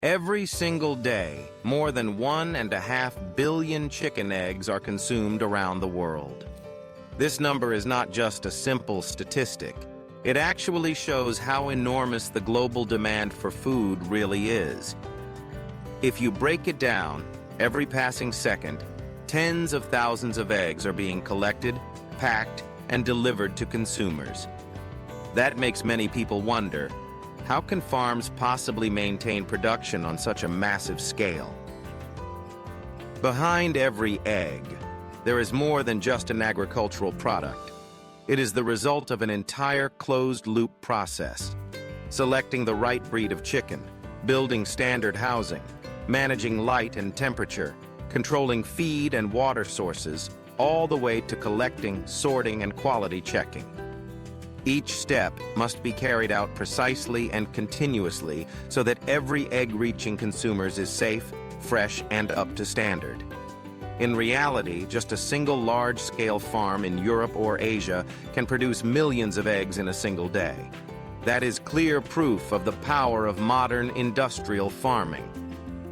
Every single day, more than 1.5 billion chicken eggs are consumed around the world. This number is not just a simple statistic. It actually shows how enormous the global demand for food really is. If you break it down, every passing second, tens of thousands of eggs are being collected, packed, and delivered to consumers. That makes many people wonder, how can farms possibly maintain production on such a massive scale? Behind every egg, there is more than just an agricultural product. It is the result of an entire closed-loop process. Selecting the right breed of chicken, building standard housing, managing light and temperature, controlling feed and water sources, all the way to collecting, sorting, and quality checking. Each step must be carried out precisely and continuously so that every egg reaching consumers is safe, fresh, and up to standard. In reality, just a single large-scale farm in Europe or Asia can produce millions of eggs in a single day. That is clear proof of the power of modern industrial farming.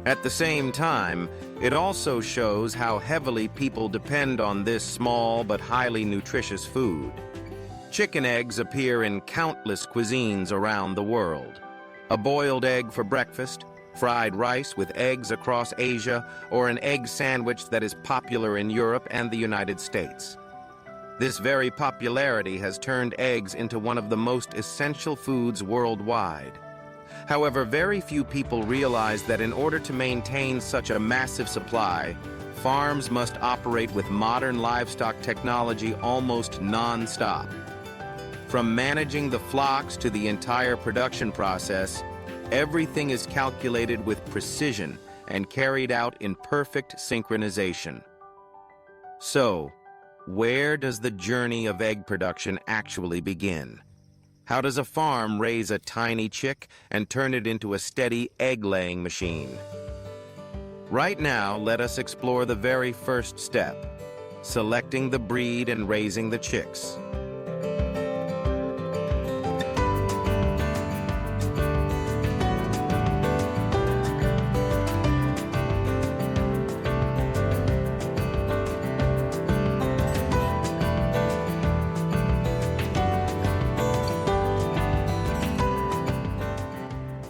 At the same time, it also shows how heavily people depend on this small but highly nutritious food. Chicken eggs appear in countless cuisines around the world. A boiled egg for breakfast, fried rice with eggs across Asia, or an egg sandwich that is popular in Europe and the United States. This very popularity has turned eggs into one of the most essential foods worldwide. However, very few people realize that in order to maintain such a massive supply, farms must operate with modern livestock technology almost non-stop. From managing the flocks to the entire production process, everything is calculated with precision and carried out in perfect synchronization. So, where does the journey of egg production actually begin? How does a farm raise a tiny chick and turn it into a steady egg-laying machine? Right now, let us explore the very first step, selecting the breed and raising the chicks.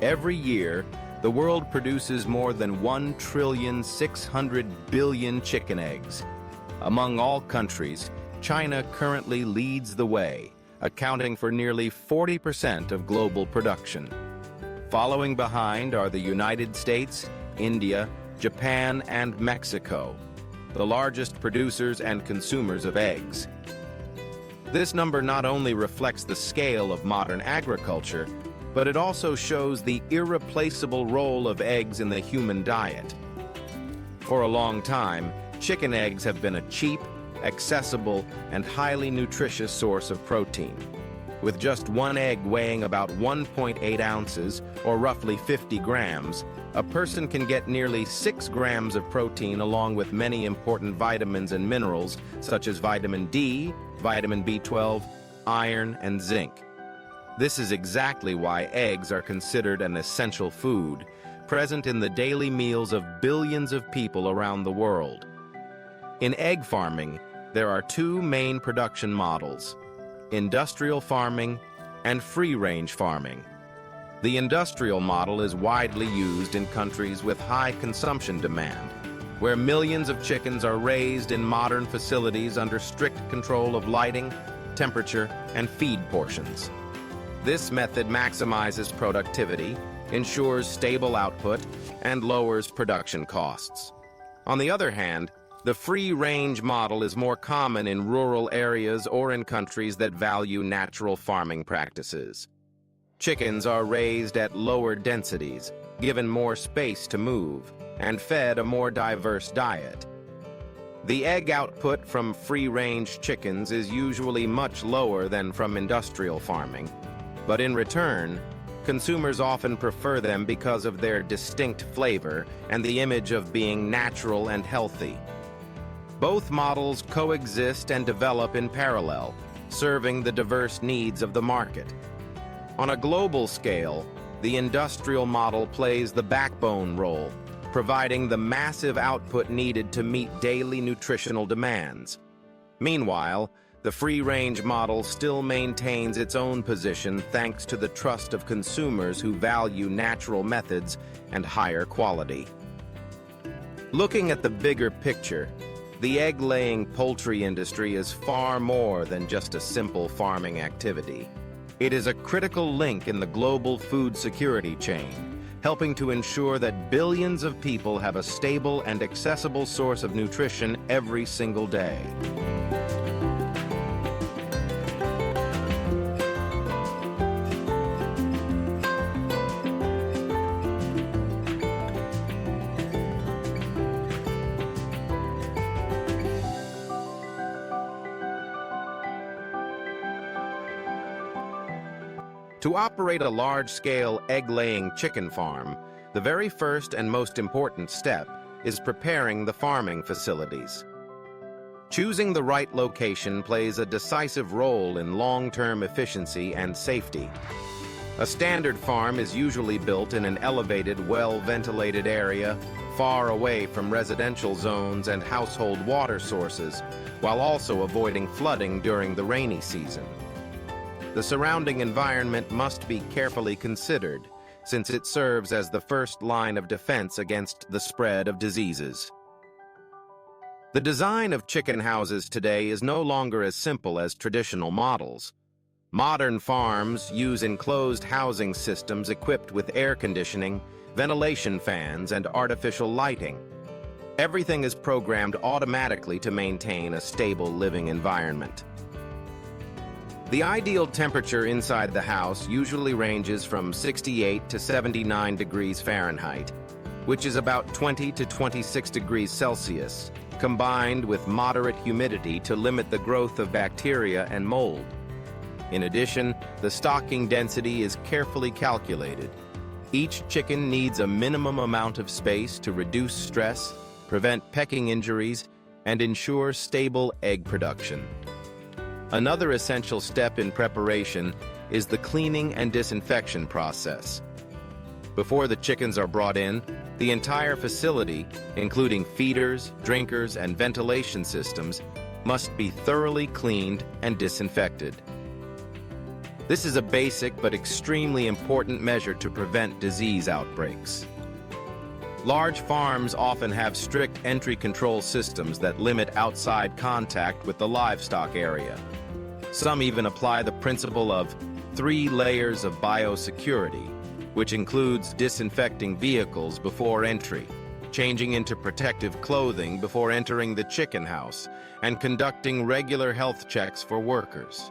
Every year, the world produces more than 1,600,000,000,000,000 chicken eggs. Among all countries, China currently leads the way, accounting for nearly 40% of global production. Following behind are the United States, India, Japan, and Mexico, the largest producers and consumers of eggs. This number not only reflects the scale of modern agriculture, but it also shows the irreplaceable role of eggs in the human diet. For a long time, chicken eggs have been a cheap, accessible, and highly nutritious source of protein. With just one egg weighing about 1.8 ounces, or roughly 50 grams, a person can get nearly 6 grams of protein along with many important vitamins and minerals such as vitamin D, vitamin B12, iron, and zinc. This is exactly why eggs are considered an essential food, present in the daily meals of billions of people around the world. In egg farming, there are two main production models: industrial farming and free-range farming. The industrial model is widely used in countries with high consumption demand, where millions of chickens are raised in modern facilities under strict control of lighting, temperature, and feed portions. This method maximizes productivity, ensures stable output, and lowers production costs. On the other hand, the free-range model is more common in rural areas or in countries that value natural farming practices. Chickens are raised at lower densities, given more space to move, and fed a more diverse diet. The egg output from free-range chickens is usually much lower than from industrial farming, but in return, consumers often prefer them because of their distinct flavor and the image of being natural and healthy. Both models coexist and develop in parallel, serving the diverse needs of the market. On a global scale, the industrial model plays the backbone role, providing the massive output needed to meet daily nutritional demands. Meanwhile, the free-range model still maintains its own position thanks to the trust of consumers who value natural methods and higher quality. Looking at the bigger picture, the egg-laying poultry industry is far more than just a simple farming activity. It is a critical link in the global food security chain, helping to ensure that billions of people have a stable and accessible source of nutrition every single day. To operate a large-scale egg-laying chicken farm, the very first and most important step is preparing the farming facilities. Choosing the right location plays a decisive role in long-term efficiency and safety. A standard farm is usually built in an elevated, well-ventilated area, far away from residential zones and household water sources, while also avoiding flooding during the rainy season. The surrounding environment must be carefully considered, since it serves as the first line of defense against the spread of diseases. The design of chicken houses today is no longer as simple as traditional models. Modern farms use enclosed housing systems equipped with air conditioning, ventilation fans, and artificial lighting. Everything is programmed automatically to maintain a stable living environment. The ideal temperature inside the house usually ranges from 68 to 79 degrees Fahrenheit, which is about 20 to 26 degrees Celsius, combined with moderate humidity to limit the growth of bacteria and mold. In addition, the stocking density is carefully calculated. Each chicken needs a minimum amount of space to reduce stress, prevent pecking injuries, and ensure stable egg production. Another essential step in preparation is the cleaning and disinfection process. Before the chickens are brought in, the entire facility, including feeders, drinkers, and ventilation systems, must be thoroughly cleaned and disinfected. This is a basic but extremely important measure to prevent disease outbreaks. Large farms often have strict entry control systems that limit outside contact with the livestock area. Some even apply the principle of 3 layers of biosecurity, which includes disinfecting vehicles before entry, changing into protective clothing before entering the chicken house, and conducting regular health checks for workers.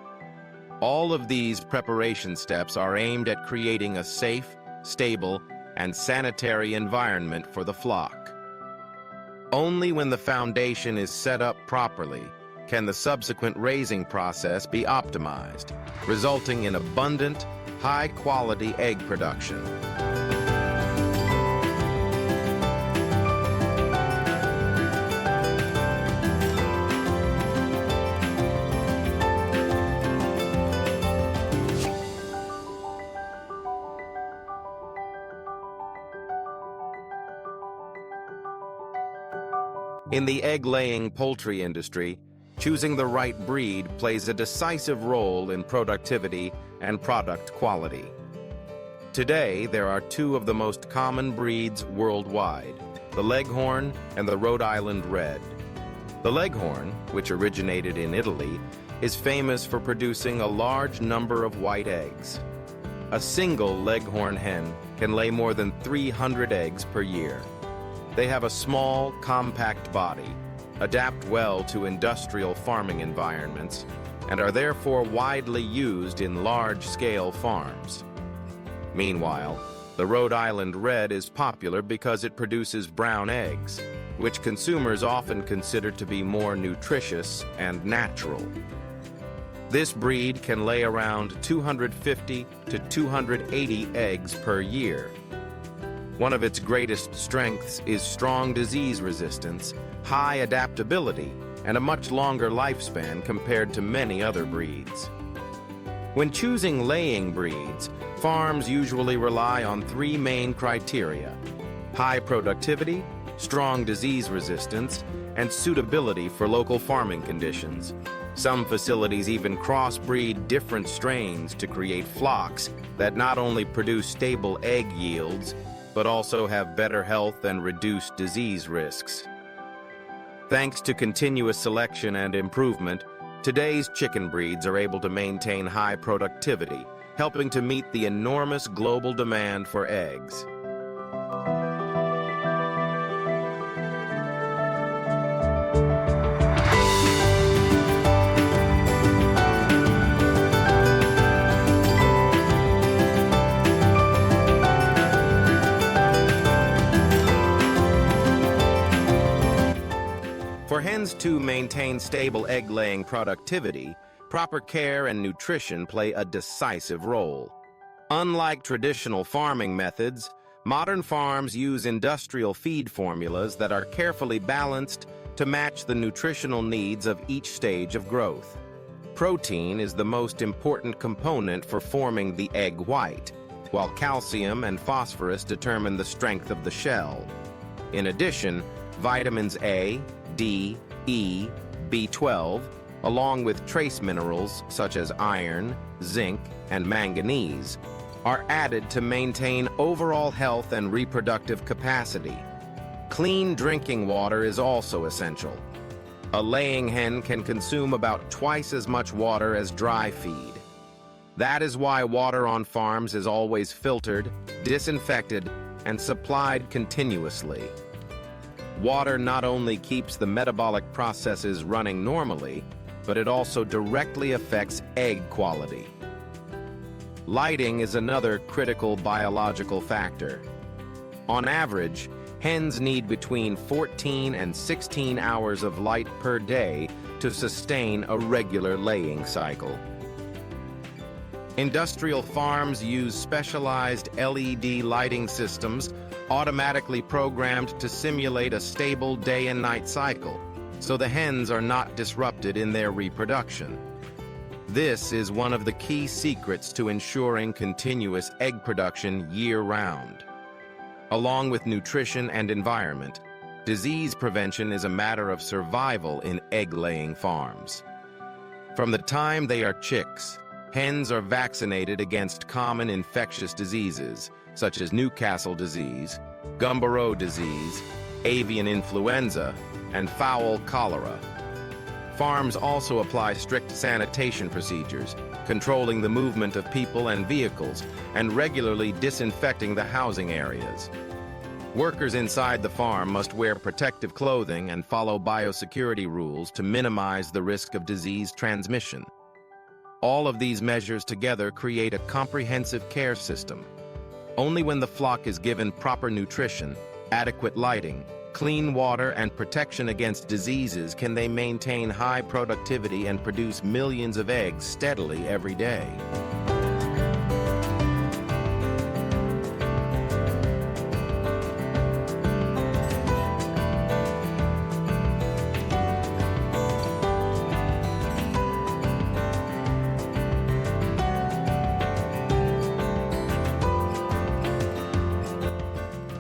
All of these preparation steps are aimed at creating a safe, stable, and sanitary environment for the flock. Only when the foundation is set up properly can the subsequent raising process be optimized, resulting in abundant, high-quality egg production. In the egg-laying poultry industry, choosing the right breed plays a decisive role in productivity and product quality. Today, there are 2 of the most common breeds worldwide, the Leghorn and the Rhode Island Red. The Leghorn, which originated in Italy, is famous for producing a large number of white eggs. A single Leghorn hen can lay more than 300 eggs per year. They have a small, compact body, adapt well to industrial farming environments, and are therefore widely used in large-scale farms. Meanwhile, the Rhode Island Red is popular because it produces brown eggs, which consumers often consider to be more nutritious and natural. This breed can lay around 250 to 280 eggs per year. One of its greatest strengths is strong disease resistance, high adaptability, and a much longer lifespan compared to many other breeds. When choosing laying breeds, Farms usually rely on three main criteria: high productivity, strong disease resistance, and suitability for local farming conditions. Some facilities even crossbreed different strains to create flocks that not only produce stable egg yields, but also have better health and reduced disease risks. Thanks to continuous selection and improvement, today's chicken breeds are able to maintain high productivity, helping to meet the enormous global demand for eggs. For hens to maintain stable egg-laying productivity, proper care and nutrition play a decisive role. Unlike traditional farming methods, modern farms use industrial feed formulas that are carefully balanced to match the nutritional needs of each stage of growth. Protein is the most important component for forming the egg white, while calcium and phosphorus determine the strength of the shell. In addition, vitamins A, D, E, B12, along with trace minerals such as iron, zinc, and manganese, are added to maintain overall health and reproductive capacity. Clean drinking water is also essential. A laying hen can consume about twice as much water as dry feed. That is why water on farms is always filtered, disinfected, and supplied continuously. Water not only keeps the metabolic processes running normally, but it also directly affects egg quality. Lighting is another critical biological factor. On average, hens need between 14 and 16 hours of light per day to sustain a regular laying cycle. Industrial farms use specialized LED lighting systems automatically programmed to simulate a stable day and night cycle, so the hens are not disrupted in their reproduction. This is one of the key secrets to ensuring continuous egg production year-round. Along with nutrition and environment, disease prevention is a matter of survival in egg-laying farms. From the time they are chicks, hens are vaccinated against common infectious diseases, such as Newcastle disease, Gumboro disease, avian influenza, and fowl cholera. Farms also apply strict sanitation procedures, controlling the movement of people and vehicles, and regularly disinfecting the housing areas. Workers inside the farm must wear protective clothing and follow biosecurity rules to minimize the risk of disease transmission. All of these measures together create a comprehensive care system. Only when the flock is given proper nutrition, adequate lighting, clean water, and protection against diseases can they maintain high productivity and produce millions of eggs steadily every day.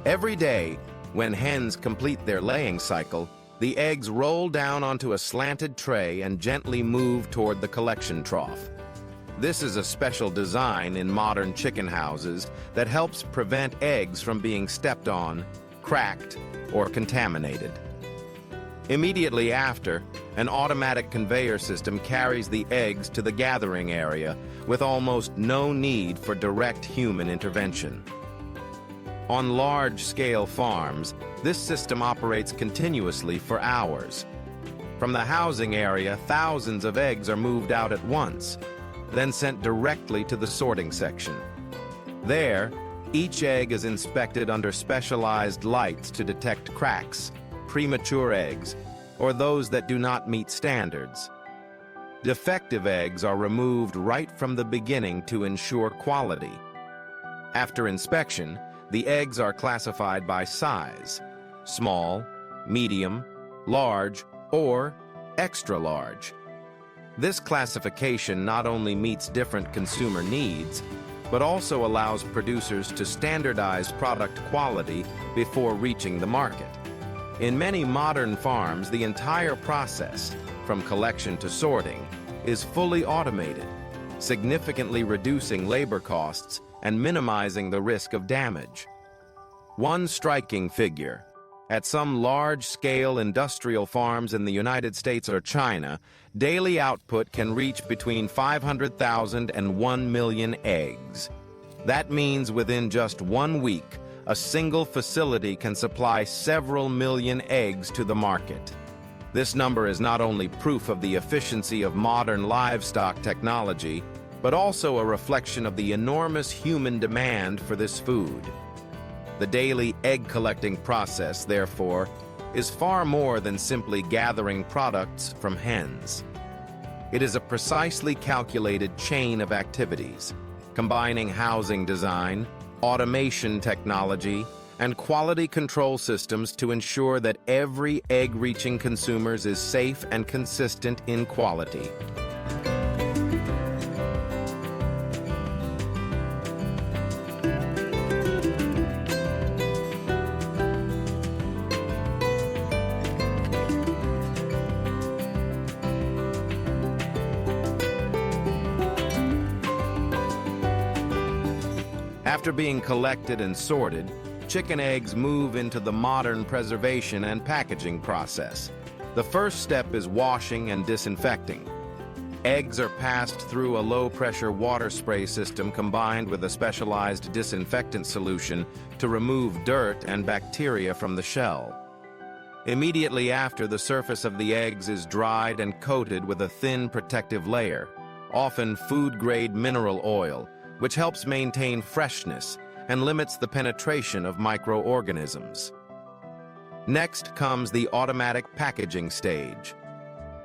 Every day, when hens complete their laying cycle, the eggs roll down onto a slanted tray and gently move toward the collection trough. This is a special design in modern chicken houses that helps prevent eggs from being stepped on, cracked, or contaminated. Immediately after, an automatic conveyor system carries the eggs to the gathering area with almost no need for direct human intervention. On large-scale farms, this system operates continuously for hours. From the housing area, thousands of eggs are moved out at once, then sent directly to the sorting section. There, each egg is inspected under specialized lights to detect cracks, premature eggs, or those that do not meet standards. Defective eggs are removed right from the beginning to ensure quality. After inspection, the eggs are classified by size: small, medium, large, or extra large. This classification not only meets different consumer needs, but also allows producers to standardize product quality before reaching the market. In many modern farms, the entire process, from collection to sorting, is fully automated, significantly reducing labor costs and minimizing the risk of damage. One striking figure: at some large-scale industrial farms in the United States or China, daily output can reach between 500,000 and 1 million eggs. That means within just 1 week, a single facility can supply several million eggs to the market. This number is not only proof of the efficiency of modern livestock technology, but also a reflection of the enormous human demand for this food. The daily egg-collecting process, therefore, is far more than simply gathering products from hens. It is a precisely calculated chain of activities, combining housing design, automation technology, and quality control systems to ensure that every egg reaching consumers is safe and consistent in quality. After being collected and sorted, chicken eggs move into the modern preservation and packaging process. The first step is washing and disinfecting. Eggs are passed through a low-pressure water spray system combined with a specialized disinfectant solution to remove dirt and bacteria from the shell. Immediately after, the surface of the eggs is dried and coated with a thin protective layer, often food-grade mineral oil, which helps maintain freshness and limits the penetration of microorganisms. Next comes the automatic packaging stage.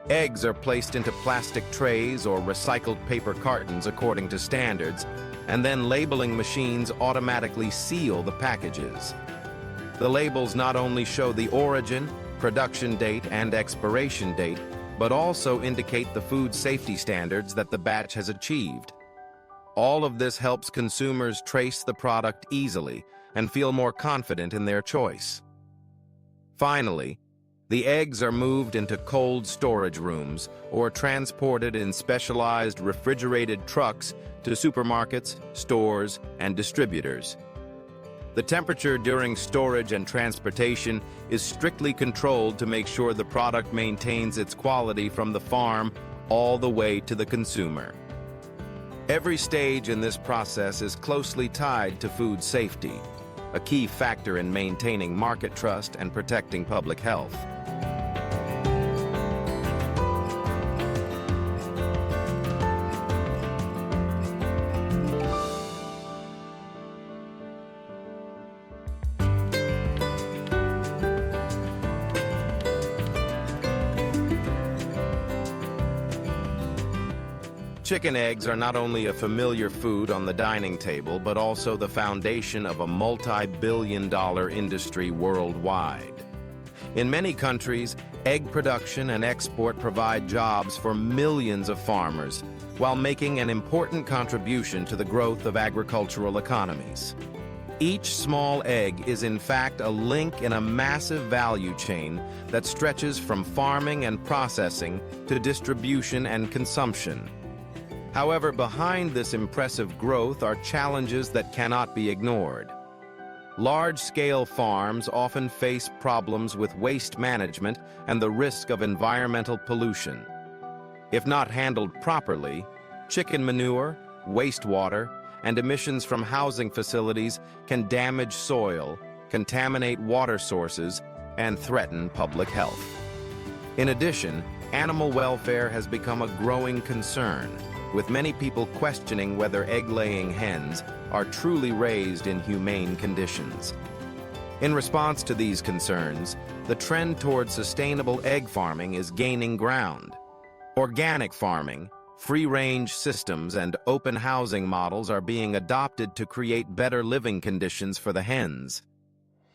Eggs are placed into plastic trays or recycled paper cartons according to standards, and then labeling machines automatically seal the packages. The labels not only show the origin, production date, and expiration date, but also indicate the food safety standards that the batch has achieved. All of this helps consumers trace the product easily and feel more confident in their choice. Finally, the eggs are moved into cold storage rooms or transported in specialized refrigerated trucks to supermarkets, stores, and distributors. The temperature during storage and transportation is strictly controlled to make sure the product maintains its quality from the farm all the way to the consumer. Every stage in this process is closely tied to food safety, a key factor in maintaining market trust and protecting public health. Chicken eggs are not only a familiar food on the dining table, but also the foundation of a multi-billion-dollar industry worldwide. In many countries, egg production and export provide jobs for millions of farmers, while making an important contribution to the growth of agricultural economies. Each small egg is in fact a link in a massive value chain that stretches from farming and processing to distribution and consumption. However, behind this impressive growth are challenges that cannot be ignored. Large-scale farms often face problems with waste management and the risk of environmental pollution. If not handled properly, chicken manure, wastewater, and emissions from housing facilities can damage soil, contaminate water sources, and threaten public health. In addition, animal welfare has become a growing concern, with many people questioning whether egg-laying hens are truly raised in humane conditions. In response to these concerns, the trend toward sustainable egg farming is gaining ground. Organic farming, free-range systems, and open housing models are being adopted to create better living conditions for the hens.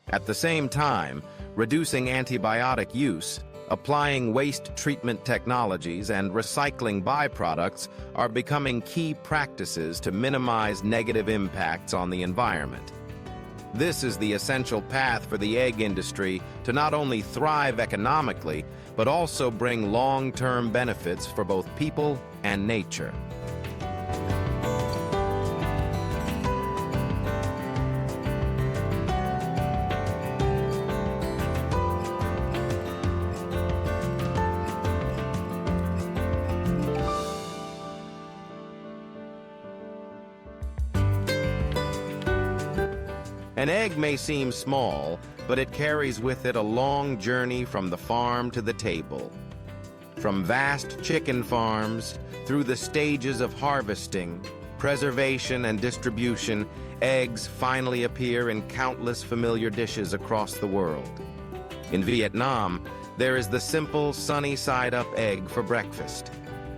At the same time, reducing antibiotic use, Applying waste treatment technologies and recycling byproducts are becoming key practices to minimize negative impacts on the environment. This is the essential path for the egg industry to not only thrive economically, but also bring long-term benefits for both people and nature. An egg may seem small, but it carries with it a long journey from the farm to the table. From vast chicken farms, through the stages of harvesting, preservation, and distribution, eggs finally appear in countless familiar dishes across the world. In Vietnam, there is the simple sunny-side-up egg for breakfast.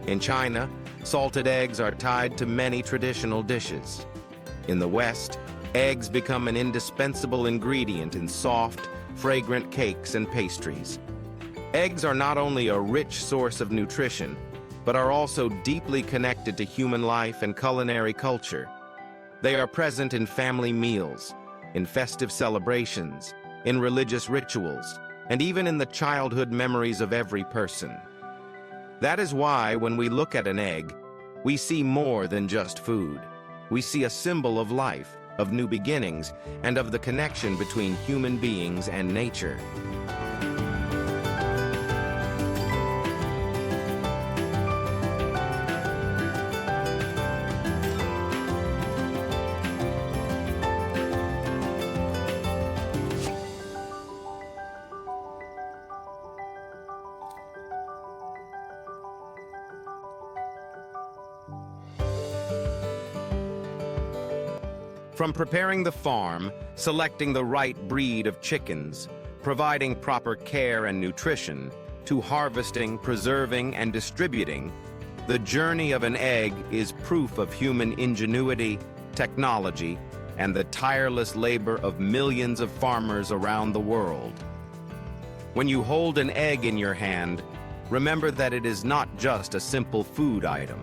In China, salted eggs are tied to many traditional dishes. In the West, eggs become an indispensable ingredient in soft, fragrant cakes and pastries. Eggs are not only a rich source of nutrition, but are also deeply connected to human life and culinary culture. They are present in family meals, in festive celebrations, in religious rituals, and even in the childhood memories of every person. That is why, when we look at an egg, we see more than just food. We see a symbol of life, of new beginnings, and of the connection between human beings and nature. From preparing the farm, selecting the right breed of chickens, providing proper care and nutrition, to harvesting, preserving, and distributing, the journey of an egg is proof of human ingenuity, technology, and the tireless labor of millions of farmers around the world. When you hold an egg in your hand, remember that it is not just a simple food item.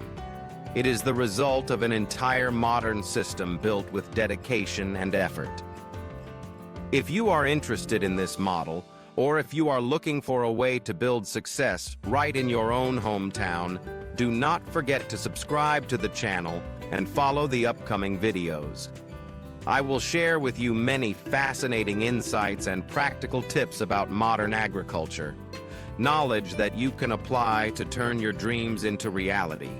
It is the result of an entire modern system built with dedication and effort. If you are interested in this model, or if you are looking for a way to build success right in your own hometown, do not forget to subscribe to the channel and follow the upcoming videos. I will share with you many fascinating insights and practical tips about modern agriculture, knowledge that you can apply to turn your dreams into reality.